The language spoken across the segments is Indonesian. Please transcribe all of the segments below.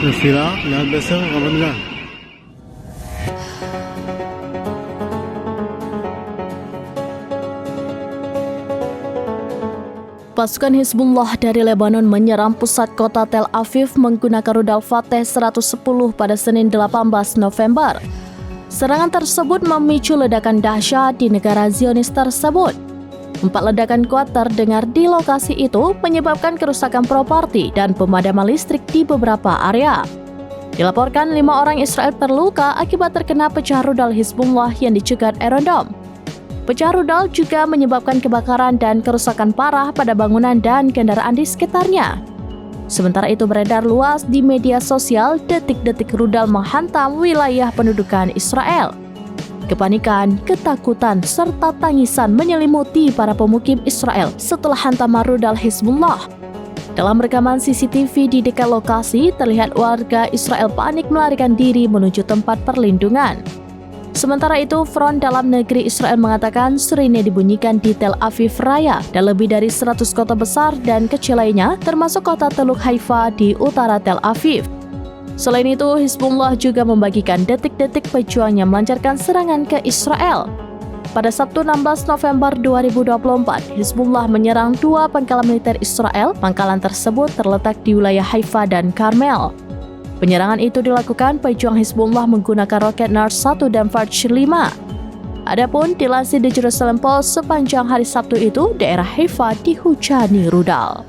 Sila, lahat besar, kapan enggak? Pasukan Hizbullah dari Lebanon menyerang pusat kota Tel Aviv menggunakan rudal Fateh 110 pada Senin 18 November. Serangan tersebut memicu ledakan dahsyat di negara Zionis tersebut. 4 ledakan kuat terdengar di lokasi itu menyebabkan kerusakan properti dan pemadaman listrik di beberapa area. Dilaporkan 5 orang Israel terluka akibat terkena pecah rudal Hizbullah yang dicegat Iron Dome. Pecah rudal juga menyebabkan kebakaran dan kerusakan parah pada bangunan dan kendaraan di sekitarnya. Sementara itu beredar luas di media sosial detik-detik rudal menghantam wilayah pendudukan Israel. Kepanikan, ketakutan, serta tangisan menyelimuti para pemukim Israel setelah hantaman rudal Hizbullah. Dalam rekaman CCTV di dekat lokasi, terlihat warga Israel panik melarikan diri menuju tempat perlindungan. Sementara itu, Front Dalam Negeri Israel mengatakan sirine dibunyikan di Tel Aviv Raya dan lebih dari 100 kota besar dan kecil lainnya, termasuk kota Teluk Haifa di utara Tel Aviv. Selain itu, Hizbullah juga membagikan detik-detik pejuangnya melancarkan serangan ke Israel. Pada Sabtu 16 November 2024, Hizbullah menyerang 2 pangkalan militer Israel. Pangkalan tersebut terletak di wilayah Haifa dan Karmel. Penyerangan itu dilakukan pejuang Hizbullah menggunakan roket Nars 1 dan Fajr 5. Adapun dilansir di Jerusalem Post, sepanjang hari Sabtu itu, daerah Haifa dihujani rudal.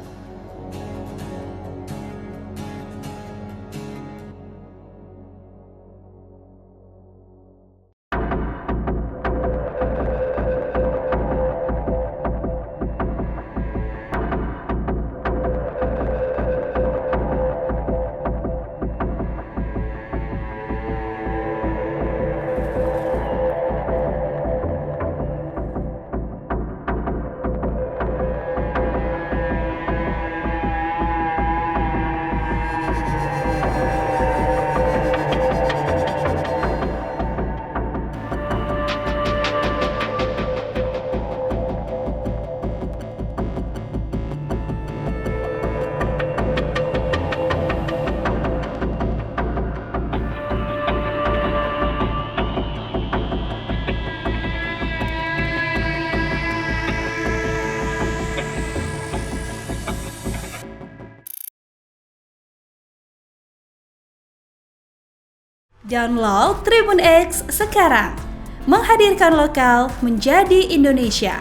Download Tribun X sekarang, menghadirkan lokal menjadi Indonesia.